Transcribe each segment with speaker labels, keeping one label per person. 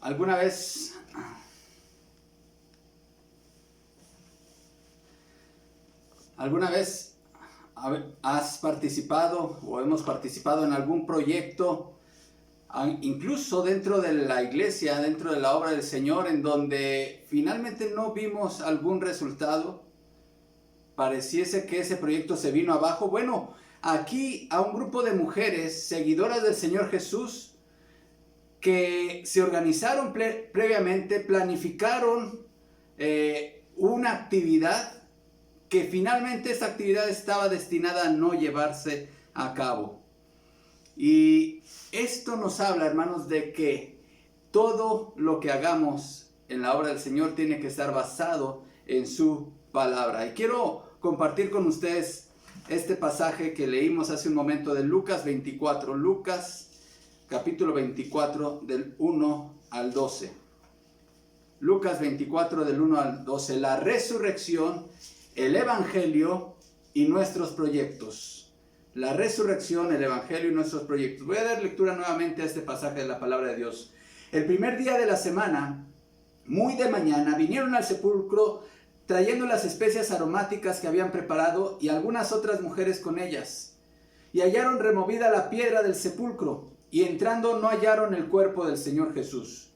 Speaker 1: ¿Alguna vez has participado o hemos participado en algún proyecto, incluso dentro de la iglesia, dentro de la obra del Señor, en donde finalmente no vimos algún resultado? Pareciese que ese proyecto se vino abajo. Bueno, aquí a un grupo de mujeres seguidoras del Señor Jesús que se organizaron previamente, planificaron una actividad que finalmente esta actividad estaba destinada a no llevarse a cabo. Y esto nos habla, hermanos, de que todo lo que hagamos en la obra del Señor tiene que estar basado en su palabra. Y quiero compartir con ustedes este pasaje que leímos hace un momento de Lucas 24. Lucas capítulo 24 del 1 al 12. Lucas 24 del 1 al 12. La resurrección, el evangelio y nuestros proyectos. La resurrección, el evangelio y nuestros proyectos. Voy a dar lectura nuevamente a este pasaje de la palabra de Dios. El primer día de la semana, muy de mañana, vinieron al sepulcro trayendo las especias aromáticas que habían preparado y algunas otras mujeres con ellas. Y hallaron removida la piedra del sepulcro, y entrando no hallaron el cuerpo del Señor Jesús.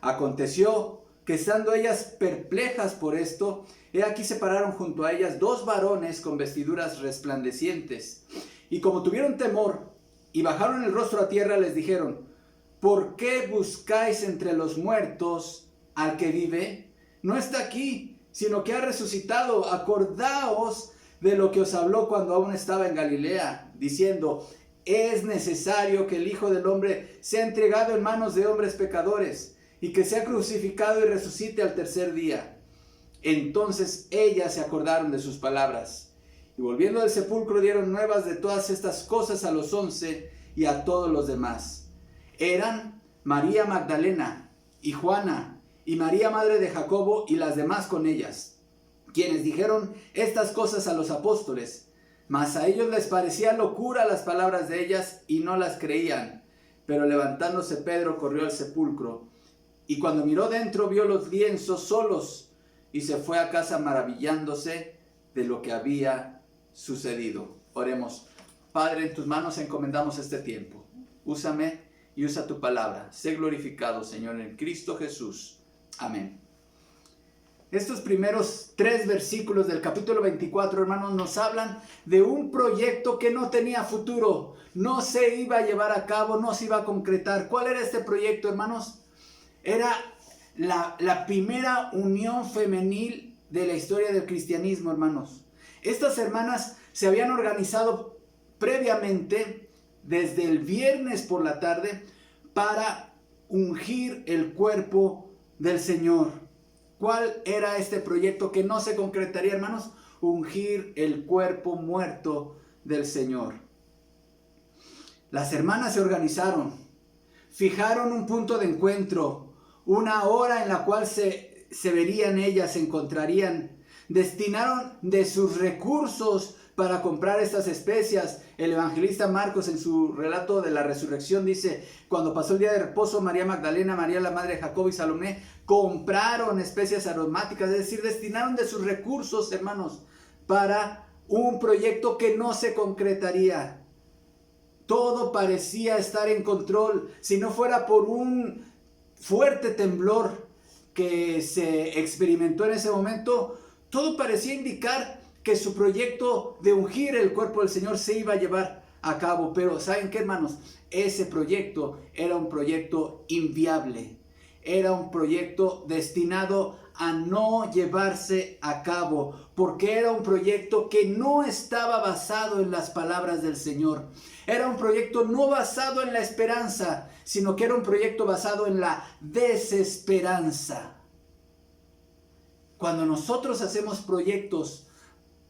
Speaker 1: Aconteció que estando ellas perplejas por esto, he aquí se pararon junto a ellas dos varones con vestiduras resplandecientes. Y como tuvieron temor y bajaron el rostro a tierra, les dijeron: ¿por qué buscáis entre los muertos al que vive? No está aquí, sino que ha resucitado. Acordaos de lo que os habló cuando aún estaba en Galilea, diciendo: es necesario que el Hijo del Hombre sea entregado en manos de hombres pecadores, y que sea crucificado y resucite al tercer día. Entonces ellas se acordaron de sus palabras, y volviendo del sepulcro dieron nuevas de todas estas cosas a los 11 y a todos los demás. Eran María Magdalena y Juana y María madre de Jacobo y las demás con ellas, quienes dijeron estas cosas a los apóstoles. Mas a ellos les parecía locura las palabras de ellas y no las creían. Pero levantándose Pedro corrió al sepulcro, y cuando miró dentro vio los lienzos solos, y se fue a casa maravillándose de lo que había sucedido. Oremos. Padre, en tus manos encomendamos este tiempo. Úsame y usa tu palabra. Sé glorificado, Señor, en Cristo Jesús. Amén. Estos primeros 3 versículos del capítulo 24, hermanos, nos hablan de un proyecto que no tenía futuro, no se iba a llevar a cabo, no se iba a concretar. ¿Cuál era este proyecto, hermanos? Era la primera unión femenil de la historia del cristianismo, hermanos. Estas hermanas se habían organizado previamente, desde el viernes por la tarde, para ungir el cuerpo del Señor. ¿Cuál era este proyecto que no se concretaría, hermanos? Ungir el cuerpo muerto del Señor. Las hermanas se organizaron, fijaron un punto de encuentro, una hora en la cual se verían ellas, se encontrarían, destinaron de sus recursos para comprar estas especias. El evangelista Marcos, en su relato de la resurrección, dice: cuando pasó el día de reposo, María Magdalena, María la madre de Jacobo y Salomé compraron especias aromáticas, es decir, destinaron de sus recursos, hermanos, para un proyecto que no se concretaría. Todo parecía estar en control, si no fuera por un fuerte temblor que se experimentó en ese momento. Todo parecía indicar que su proyecto de ungir el cuerpo del Señor se iba a llevar a cabo. Pero ¿saben qué, hermanos? Ese proyecto era un proyecto inviable. Era un proyecto destinado a no llevarse a cabo, porque era un proyecto que no estaba basado en las palabras del Señor. Era un proyecto no basado en la esperanza, sino que era un proyecto basado en la desesperanza. Cuando nosotros hacemos proyectos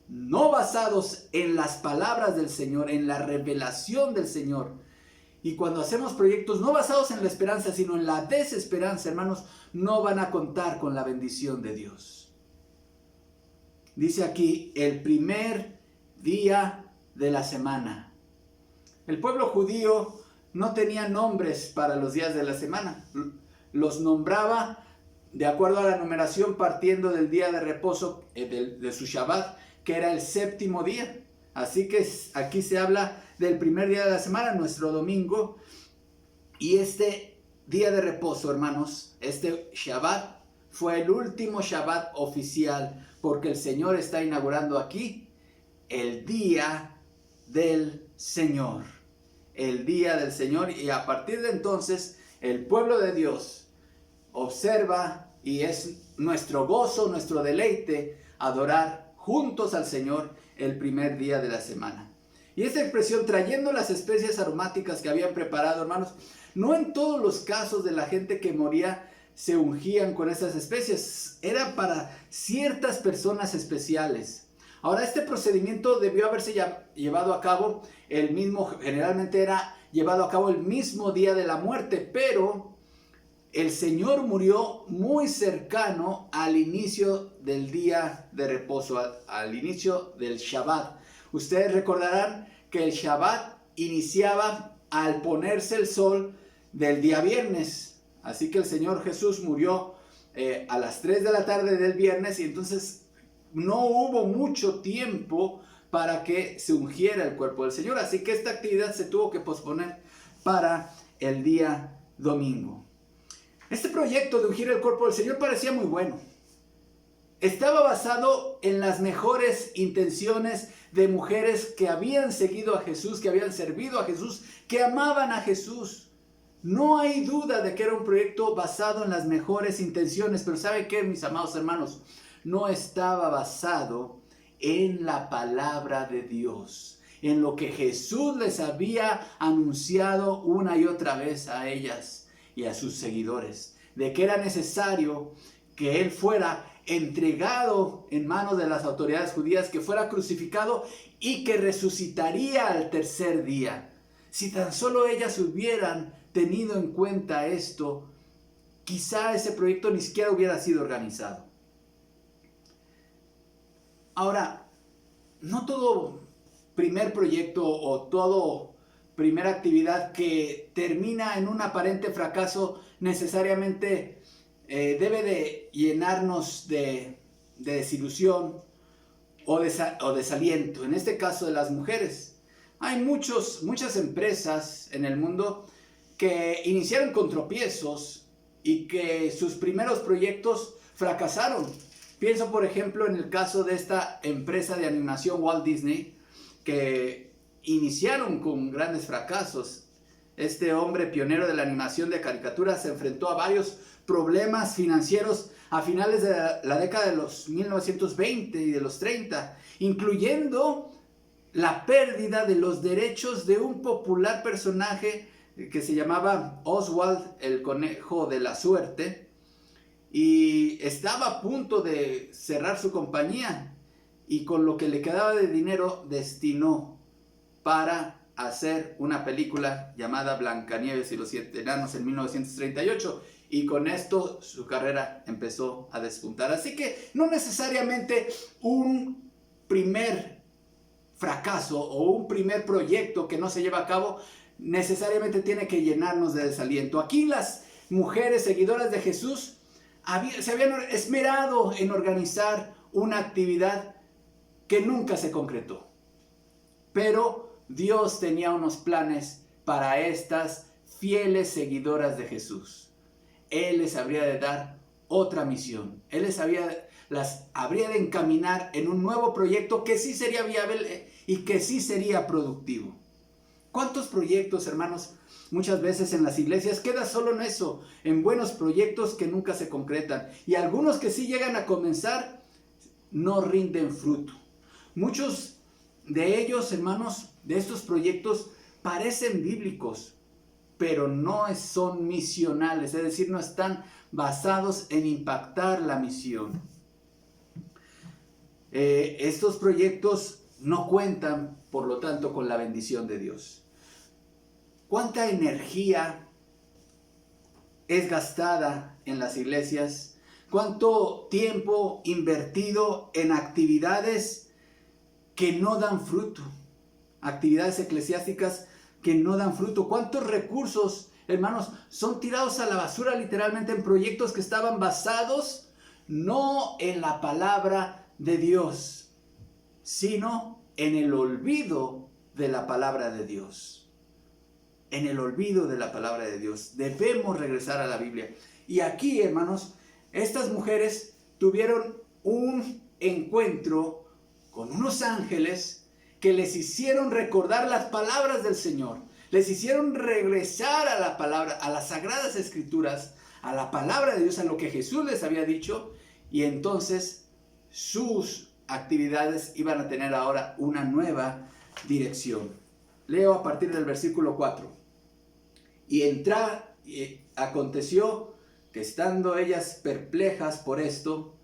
Speaker 1: no basados en las palabras del Señor, en la revelación del Señor, y cuando hacemos proyectos no basados en la esperanza, sino en la desesperanza, hermanos, no van a contar con la bendición de Dios. Dice aquí, el primer día de la semana. El pueblo judío no tenía nombres para los días de la semana. los nombraba de acuerdo a la numeración, partiendo del día de reposo de su Shabbat, que era el séptimo día. Así que aquí se habla del primer día de la semana, nuestro domingo. Y este día de reposo, hermanos, este Shabbat, fue el último Shabbat oficial, porque el Señor está inaugurando aquí el día del Señor. El día del Señor, y a partir de entonces el pueblo de Dios observa, y es nuestro gozo, nuestro deleite, adorar juntos al Señor el primer día de la semana. Y esta expresión, trayendo las especias aromáticas que habían preparado, hermanos, no en todos los casos de la gente que moría se ungían con esas especias, era para ciertas personas especiales. Ahora, este procedimiento debió haberse llevado a cabo generalmente era llevado a cabo el mismo día de la muerte, pero el Señor murió muy cercano al inicio del día de reposo, al inicio del Shabbat. Ustedes recordarán que el Shabbat iniciaba al ponerse el sol del día viernes. Así que el Señor Jesús murió a las 3 de la tarde del viernes, y entonces no hubo mucho tiempo para que se ungiera el cuerpo del Señor. Así que esta actividad se tuvo que posponer para el día domingo. Este proyecto de ungir el cuerpo del Señor parecía muy bueno. Estaba basado en las mejores intenciones de mujeres que habían seguido a Jesús, que habían servido a Jesús, que amaban a Jesús. No hay duda de que era un proyecto basado en las mejores intenciones, pero ¿saben qué, mis amados hermanos? No estaba basado en la palabra de Dios, en lo que Jesús les había anunciado una y otra vez a ellas y a sus seguidores, de que era necesario que Él fuera entregado en manos de las autoridades judías, que fuera crucificado y que resucitaría al tercer día. Si tan solo ellas hubieran tenido en cuenta esto, quizá ese proyecto ni siquiera hubiera sido organizado. Ahora, no todo primer proyecto o todo primera actividad que termina en un aparente fracaso necesariamente debe de llenarnos de desilusión o desaliento. En este caso de las mujeres, hay muchas empresas en el mundo que iniciaron con tropiezos y que sus primeros proyectos fracasaron. Pienso, por ejemplo, en el caso de esta empresa de animación Walt Disney, que iniciaron con grandes fracasos. Este hombre pionero de la animación de caricaturas se enfrentó a varios problemas financieros a finales de la década de los 1920 y de los 30, incluyendo la pérdida de los derechos de un popular personaje que se llamaba Oswald el Conejo de la Suerte, y estaba a punto de cerrar su compañía, y con lo que le quedaba de dinero destinó para hacer una película llamada Blancanieves y los 7 enanos en 1938, y con esto su carrera empezó a despuntar. Así que no necesariamente un primer fracaso o un primer proyecto que no se lleva a cabo necesariamente tiene que llenarnos de desaliento. Aquí las mujeres seguidoras de Jesús se habían esmerado en organizar una actividad que nunca se concretó. Pero Dios tenía unos planes para estas fieles seguidoras de Jesús. Él les habría de dar otra misión. Él las habría de encaminar en un nuevo proyecto que sí sería viable y que sí sería productivo. ¿Cuántos proyectos, hermanos, muchas veces en las iglesias queda solo en eso, en buenos proyectos que nunca se concretan? Y algunos que sí llegan a comenzar no rinden fruto. Muchos de ellos, hermanos, de estos proyectos parecen bíblicos, pero no son misionales, es decir, no están basados en impactar la misión. Estos proyectos no cuentan, por lo tanto, con la bendición de Dios. ¿Cuánta energía es gastada en las iglesias? ¿Cuánto tiempo invertido en actividades que no dan fruto? Actividades eclesiásticas que no dan fruto. ¿Cuántos recursos, hermanos, son tirados a la basura literalmente en proyectos que estaban basados no en la palabra de Dios, sino en el olvido de la palabra de Dios? En el olvido de la palabra de Dios. Debemos regresar a la Biblia. Y aquí, hermanos, estas mujeres tuvieron un encuentro con unos ángeles que les hicieron recordar las palabras del Señor. Les hicieron regresar a la palabra, a las sagradas escrituras, a la palabra de Dios, a lo que Jesús les había dicho. Y entonces sus actividades iban a tener ahora una nueva dirección. Leo a partir del versículo 4. Y aconteció que estando ellas perplejas por esto,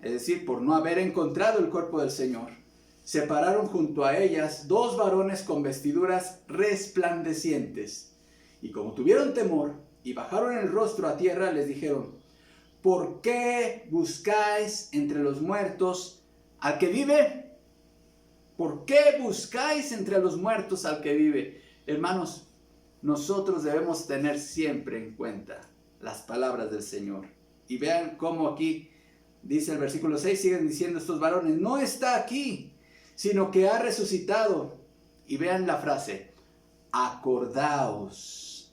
Speaker 1: es decir, por no haber encontrado el cuerpo del Señor, se pararon junto a ellas 2 varones con vestiduras resplandecientes. Y como tuvieron temor y bajaron el rostro a tierra, les dijeron: ¿por qué buscáis entre los muertos al que vive? ¿Por qué buscáis entre los muertos al que vive? Hermanos, nosotros debemos tener siempre en cuenta las palabras del Señor. Y vean cómo aquí dice el versículo 6, siguen diciendo estos varones: no está aquí, sino que ha resucitado. Y vean la frase: acordaos.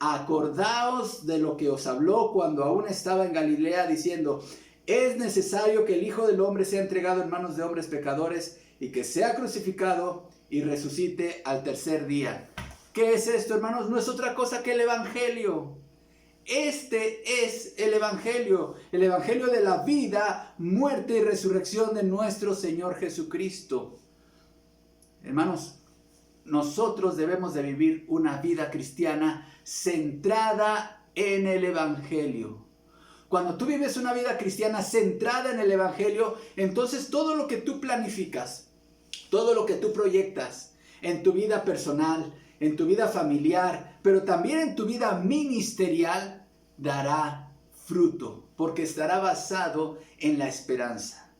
Speaker 1: Acordaos de lo que os habló cuando aún estaba en Galilea, diciendo: es necesario que el Hijo del Hombre sea entregado en manos de hombres pecadores y que sea crucificado y resucite al tercer día. ¿Qué es esto, hermanos? No es otra cosa que el Evangelio. Este es el Evangelio de la vida, muerte y resurrección de nuestro Señor Jesucristo. Hermanos, nosotros debemos de vivir una vida cristiana centrada en el Evangelio. Cuando tú vives una vida cristiana centrada en el Evangelio, entonces todo lo que tú planificas, todo lo que tú proyectas en tu vida personal, en tu vida familiar, pero también en tu vida ministerial, dará fruto, porque estará basado en la esperanza.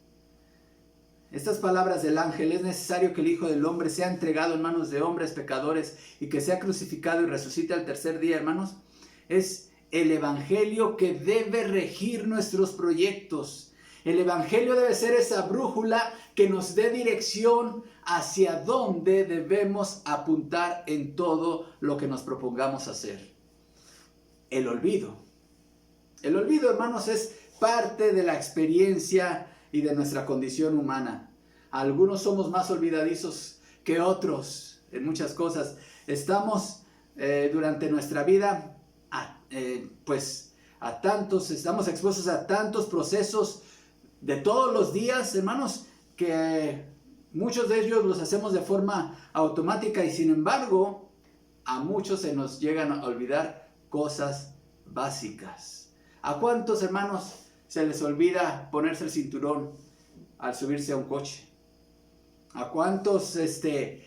Speaker 1: Estas palabras del ángel: es necesario que el Hijo del Hombre sea entregado en manos de hombres pecadores y que sea crucificado y resucite al tercer día, hermanos, es el Evangelio que debe regir nuestros proyectos. El Evangelio debe ser esa brújula que nos dé dirección hacia dónde debemos apuntar en todo lo que nos propongamos hacer. El olvido, hermanos, es parte de la experiencia y de nuestra condición humana. Algunos somos más olvidadizos que otros en muchas cosas. Estamos durante nuestra vida estamos expuestos a tantos procesos de todos los días, hermanos, que muchos de ellos los hacemos de forma automática y sin embargo a muchos se nos llegan a olvidar cosas básicas. ¿A cuántos, hermanos, se les olvida ponerse el cinturón al subirse a un coche? ¿A cuántos,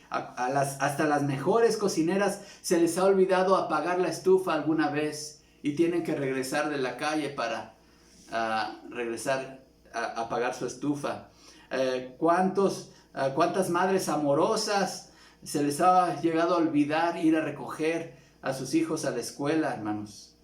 Speaker 1: hasta las mejores cocineras, se les ha olvidado apagar la estufa alguna vez y tienen que regresar de la calle para regresar a apagar su estufa? ¿Cuántas madres amorosas se les ha llegado a olvidar ir a recoger a sus hijos a la escuela, hermanos?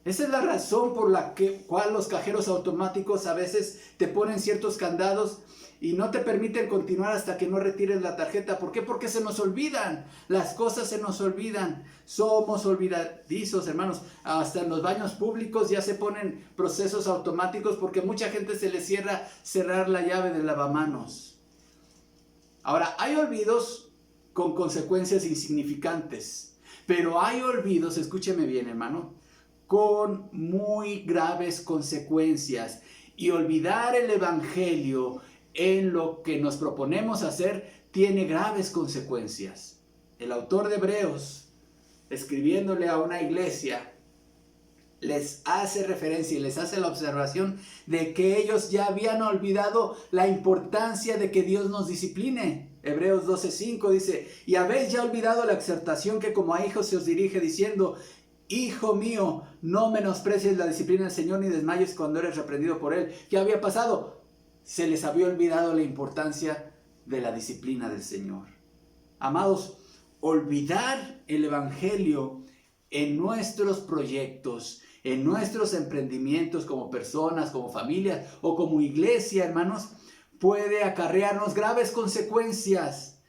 Speaker 1: Esa es la razón por la cual los cajeros automáticos a veces te ponen ciertos candados y no te permiten continuar hasta que no retires la tarjeta. ¿Por qué? Porque se nos olvidan. Las cosas se nos olvidan. Somos olvidadizos, hermanos. Hasta en los baños públicos ya se ponen procesos automáticos porque mucha gente se le cierra cerrar la llave del lavamanos. Ahora, hay olvidos con consecuencias insignificantes, pero hay olvidos, escúcheme bien, hermano, con muy graves consecuencias. Y olvidar el Evangelio en lo que nos proponemos hacer tiene graves consecuencias. El autor de Hebreos, escribiéndole a una iglesia, les hace referencia y les hace la observación de que ellos ya habían olvidado la importancia de que Dios nos discipline. Hebreos 12:5 dice: y habéis ya olvidado la exhortación que como a hijos se os dirige, diciendo: hijo mío, no menosprecies la disciplina del Señor, ni desmayes cuando eres reprendido por Él. ¿Qué había pasado? Se les había olvidado la importancia de la disciplina del Señor. Amados, olvidar el evangelio en nuestros proyectos, en nuestros emprendimientos como personas, como familias o como iglesia, hermanos, puede acarrearnos graves consecuencias.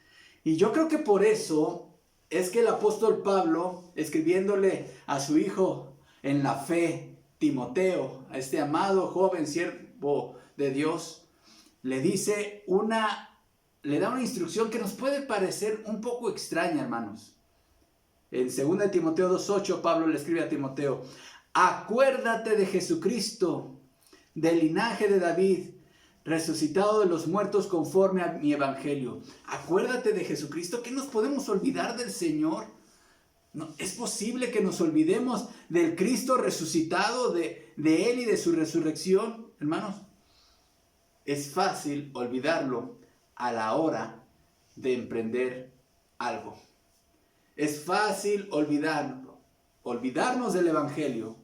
Speaker 1: Y yo creo que por eso es que el apóstol Pablo, escribiéndole a su hijo en la fe, Timoteo, a este amado joven siervo de Dios, le da una instrucción que nos puede parecer un poco extraña, hermanos. En 2 Timoteo 2:8, Pablo le escribe a Timoteo: acuérdate de Jesucristo, del linaje de David, resucitado de los muertos conforme a mi evangelio. Acuérdate de Jesucristo. ¿Qué nos podemos olvidar del Señor? No, ¿es posible que nos olvidemos del Cristo resucitado, de Él y de su resurrección? Hermanos, es fácil olvidarlo a la hora de emprender algo. Es fácil olvidarnos del evangelio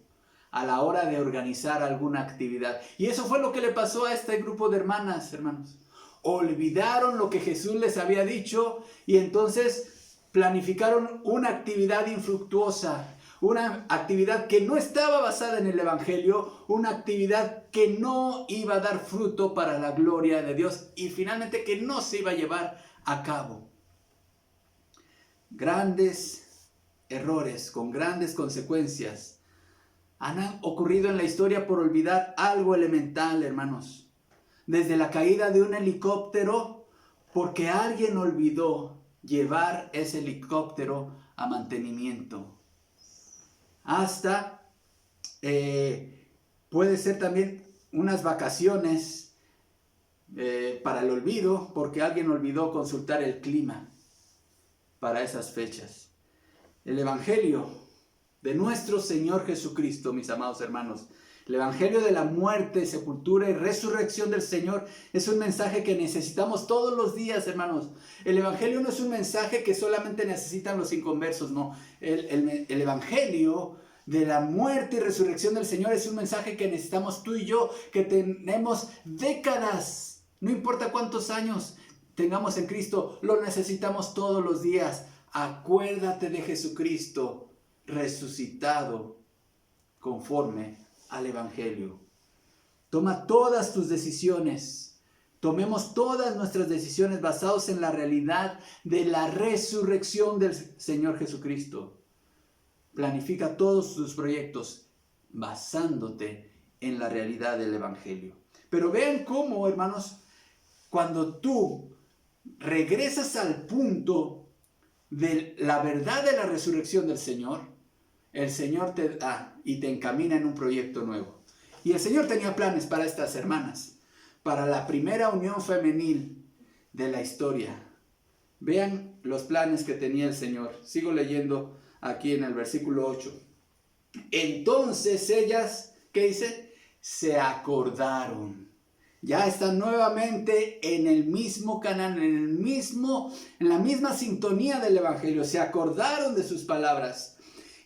Speaker 1: a la hora de organizar alguna actividad. Y eso fue lo que le pasó a este grupo de hermanas, hermanos. Olvidaron lo que Jesús les había dicho y entonces planificaron una actividad infructuosa, una actividad que no estaba basada en el evangelio, una actividad que no iba a dar fruto para la gloria de Dios y finalmente que no se iba a llevar a cabo. Grandes errores con grandes consecuencias han ocurrido en la historia por olvidar algo elemental, hermanos. Desde la caída de un helicóptero, porque alguien olvidó llevar ese helicóptero a mantenimiento. Hasta puede ser también unas vacaciones para el olvido, porque alguien olvidó consultar el clima para esas fechas. El evangelio de nuestro Señor Jesucristo, mis amados hermanos, el evangelio de la muerte, sepultura y resurrección del Señor es un mensaje que necesitamos todos los días, hermanos. El evangelio no es un mensaje que solamente necesitan los inconversos, no. El evangelio de la muerte y resurrección del Señor es un mensaje que necesitamos tú y yo, que tenemos décadas, no importa cuántos años tengamos en Cristo, lo necesitamos todos los días. Acuérdate de Jesucristo resucitado conforme al evangelio. Toma todas tus decisiones. Tomemos todas nuestras decisiones basadas en la realidad de la resurrección del Señor Jesucristo. Planifica todos tus proyectos basándote en la realidad del evangelio. Pero vean cómo, hermanos, cuando tú regresas al punto de la verdad de la resurrección del Señor, el Señor te da y te encamina en un proyecto nuevo. Y el Señor tenía planes para estas hermanas, para la primera unión femenil de la historia. Vean los planes que tenía el Señor. Sigo leyendo aquí en el versículo 8. Entonces ellas, ¿qué dice? Se acordaron. Ya están nuevamente en el mismo canal, en la misma sintonía del evangelio. Se acordaron de sus palabras.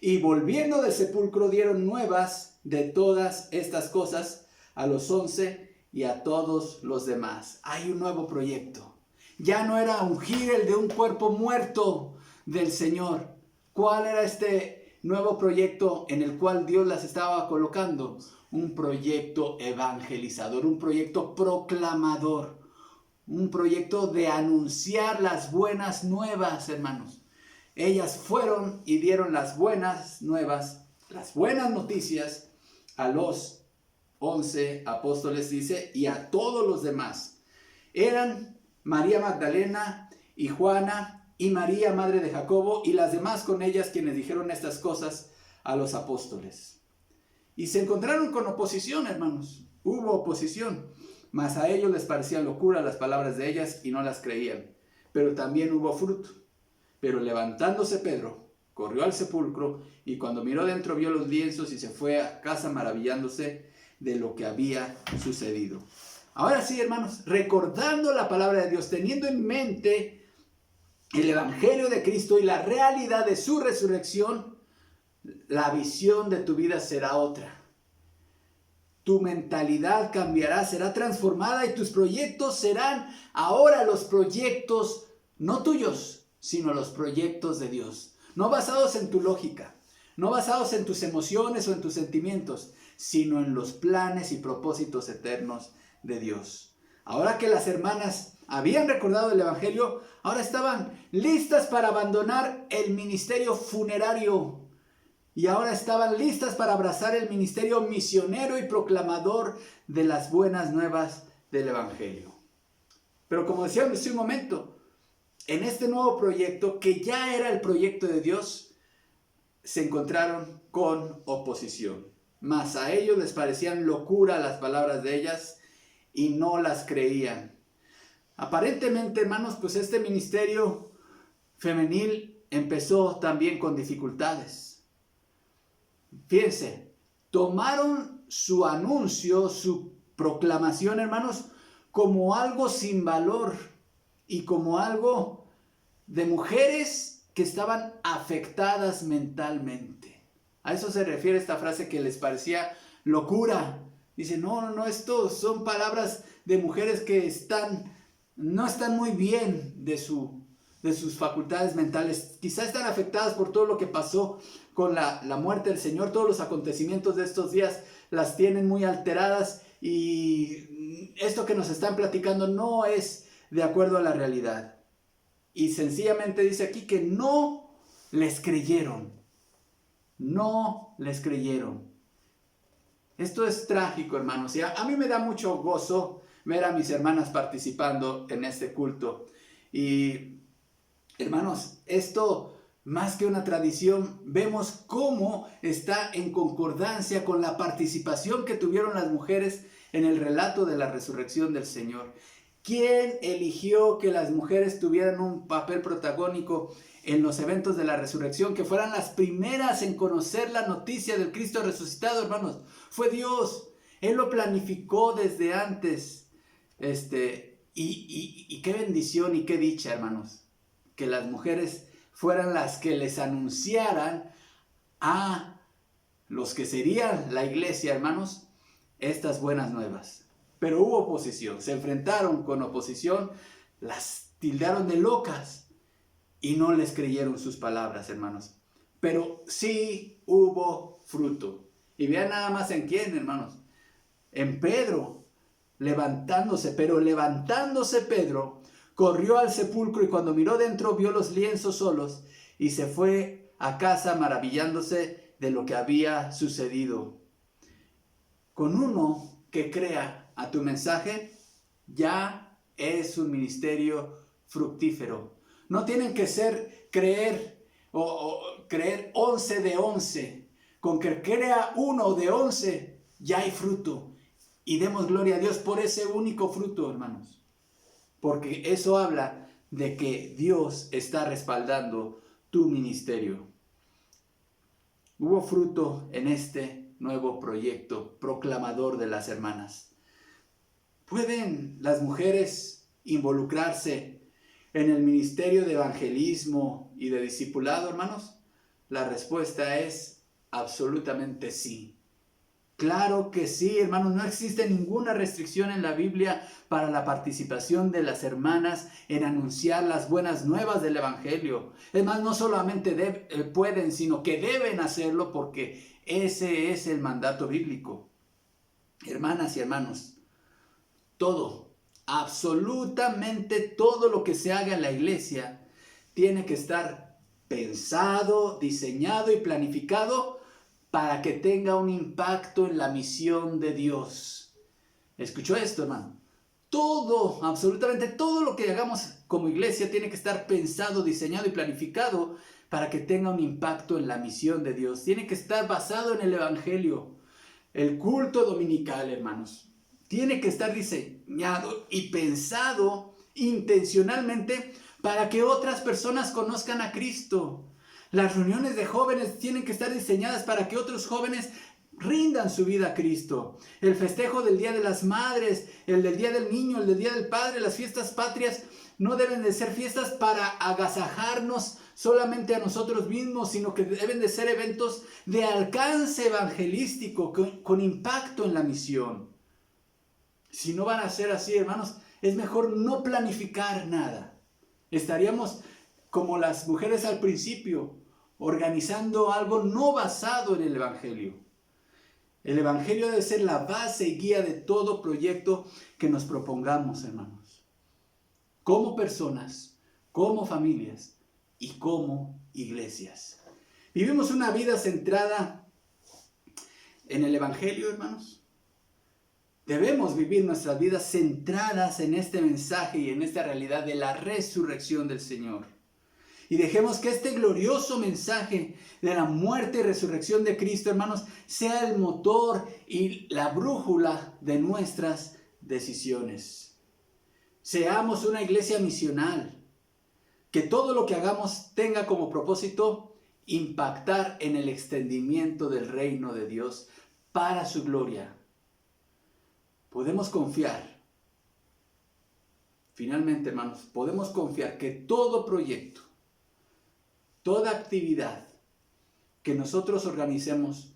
Speaker 1: Y volviendo del sepulcro dieron nuevas de todas estas cosas a los 11 y a todos los demás. Hay un nuevo proyecto. Ya no era ungir el de un cuerpo muerto del Señor. ¿Cuál era este nuevo proyecto en el cual Dios las estaba colocando? Un proyecto evangelizador, un proyecto proclamador, un proyecto de anunciar las buenas nuevas, hermanos. Ellas fueron y dieron las buenas nuevas, las buenas noticias a los 11 apóstoles, dice, y a todos los demás. Eran María Magdalena y Juana y María, madre de Jacobo, y las demás con ellas quienes dijeron estas cosas a los apóstoles. Y se encontraron con oposición, hermanos. Hubo oposición, mas a ellos les parecían locura las palabras de ellas y no las creían. Pero también hubo fruto. Pero levantándose Pedro, corrió al sepulcro y cuando miró dentro vio los lienzos y se fue a casa maravillándose de lo que había sucedido. Ahora sí, hermanos, recordando la palabra de Dios, teniendo en mente el evangelio de Cristo y la realidad de su resurrección, la visión de tu vida será otra. Tu mentalidad cambiará, será transformada y tus proyectos serán ahora los proyectos no tuyos, sino los proyectos de Dios. No basados en tu lógica, no basados en tus emociones o en tus sentimientos, sino en los planes y propósitos eternos de Dios. Ahora que las hermanas habían recordado el Evangelio, ahora estaban listas para abandonar el ministerio funerario. Y ahora estaban listas para abrazar el ministerio misionero y proclamador de las buenas nuevas del Evangelio. Pero como decía hace un momento, en este nuevo proyecto, que ya era el proyecto de Dios, se encontraron con oposición. Mas a ellos les parecían locura las palabras de ellas y no las creían. Aparentemente, hermanos, pues este ministerio femenil empezó también con dificultades. Fíjense, tomaron su anuncio, su proclamación, hermanos, como algo sin valor y como algo de mujeres que estaban afectadas mentalmente. A eso se refiere esta frase que les parecía locura. Dice, no, esto son palabras de mujeres que no están muy bien de sus facultades mentales. Quizá están afectadas por todo lo que pasó con la muerte del Señor. Todos los acontecimientos de estos días las tienen muy alteradas y esto que nos están platicando no es de acuerdo a la realidad. Y sencillamente dice aquí que no les creyeron. No les creyeron. Esto es trágico, hermanos. Y a mí me da mucho gozo ver a mis hermanas participando en este culto. Y, hermanos, esto más que una tradición, vemos cómo está en concordancia con la participación que tuvieron las mujeres en el relato de la resurrección del Señor. ¿Quién eligió que las mujeres tuvieran un papel protagónico en los eventos de la resurrección? Que fueran las primeras en conocer la noticia del Cristo resucitado, hermanos. Fue Dios. Él lo planificó desde antes. Y qué bendición y qué dicha, hermanos, que las mujeres fueran las que les anunciaran a los que serían la iglesia, hermanos, estas buenas nuevas. Pero hubo oposición, se enfrentaron con oposición, las tildaron de locas y no les creyeron sus palabras, hermanos. Pero sí hubo fruto. Y vean nada más en quién, hermanos. En Pedro, levantándose Pedro, corrió al sepulcro y cuando miró dentro vio los lienzos solos y se fue a casa maravillándose de lo que había sucedido. Con uno que crea a tu mensaje, ya es un ministerio fructífero. No tienen que creer 11 de 11. Con que crea uno de 11, ya hay fruto. Y demos gloria a Dios por ese único fruto, hermanos. Porque eso habla de que Dios está respaldando tu ministerio. Hubo fruto en este nuevo proyecto proclamador de las hermanas. ¿Pueden las mujeres involucrarse en el ministerio de evangelismo y de discipulado, hermanos? La respuesta es absolutamente sí. Claro que sí, hermanos, no existe ninguna restricción en la Biblia para la participación de las hermanas en anunciar las buenas nuevas del Evangelio. Es más, no solamente pueden, sino que deben hacerlo porque ese es el mandato bíblico. Hermanas y hermanos, todo, absolutamente todo lo que se haga en la iglesia tiene que estar pensado, diseñado y planificado para que tenga un impacto en la misión de Dios. ¿Escuchó esto, hermano? Todo, absolutamente todo lo que hagamos como iglesia tiene que estar pensado, diseñado y planificado para que tenga un impacto en la misión de Dios. Tiene que estar basado en el Evangelio. El culto dominical, hermanos, tiene que estar diseñado y pensado intencionalmente para que otras personas conozcan a Cristo. Las reuniones de jóvenes tienen que estar diseñadas para que otros jóvenes rindan su vida a Cristo. El festejo del Día de las Madres, el del Día del Niño, el del Día del Padre, las fiestas patrias no deben de ser fiestas para agasajarnos solamente a nosotros mismos, sino que deben de ser eventos de alcance evangelístico, con impacto en la misión. Si no van a ser así, hermanos, es mejor no planificar nada. Estaríamos como las mujeres al principio, organizando algo no basado en el Evangelio. El Evangelio debe ser la base y guía de todo proyecto que nos propongamos, hermanos. Como personas, como familias y como iglesias. ¿Vivimos una vida centrada en el Evangelio, hermanos? Debemos vivir nuestras vidas centradas en este mensaje y en esta realidad de la resurrección del Señor. Y dejemos que este glorioso mensaje de la muerte y resurrección de Cristo, hermanos, sea el motor y la brújula de nuestras decisiones. Seamos una iglesia misional. Que todo lo que hagamos tenga como propósito impactar en el extendimiento del reino de Dios para su gloria. Podemos confiar. Finalmente, hermanos, podemos confiar que todo proyecto, toda actividad que nosotros organicemos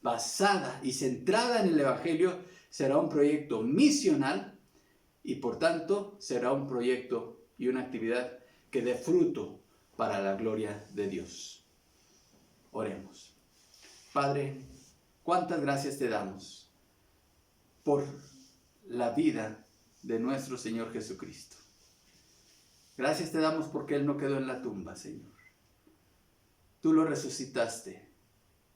Speaker 1: basada y centrada en el Evangelio será un proyecto misional y por tanto será un proyecto y una actividad que dé fruto para la gloria de Dios. Oremos. Padre, cuántas gracias te damos por la vida de nuestro Señor Jesucristo. Gracias te damos porque Él no quedó en la tumba, Señor. Tú lo resucitaste,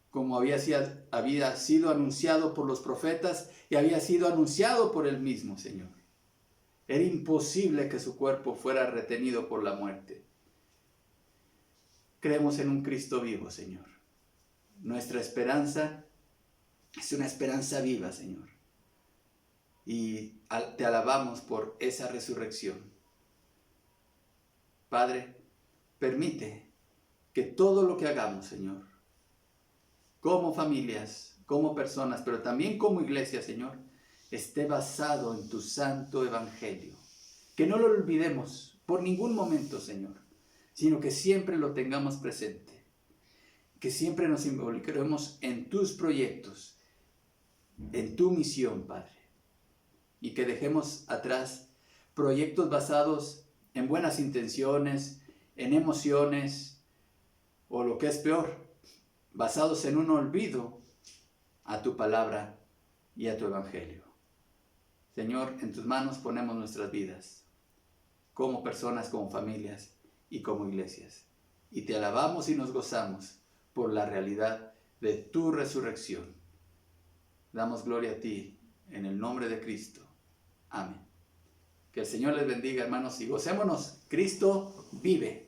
Speaker 1: como había sido anunciado por los profetas y había sido anunciado por Él mismo, Señor. Era imposible que su cuerpo fuera retenido por la muerte. Creemos en un Cristo vivo, Señor. Nuestra esperanza es una esperanza viva, Señor. Y te alabamos por esa resurrección. Padre, permite que todo lo que hagamos, Señor, como familias, como personas, pero también como iglesia, Señor, esté basado en tu santo evangelio. Que no lo olvidemos por ningún momento, Señor, sino que siempre lo tengamos presente. Que siempre nos involucremos en tus proyectos, en tu misión, Padre. Y que dejemos atrás proyectos basados en buenas intenciones, en emociones, o lo que es peor, basados en un olvido a tu palabra y a tu evangelio. Señor, en tus manos ponemos nuestras vidas, como personas, como familias y como iglesias. Y te alabamos y nos gozamos por la realidad de tu resurrección. Damos gloria a ti en el nombre de Cristo. Amén. Que el Señor les bendiga, hermanos, y gocémonos. Cristo vive.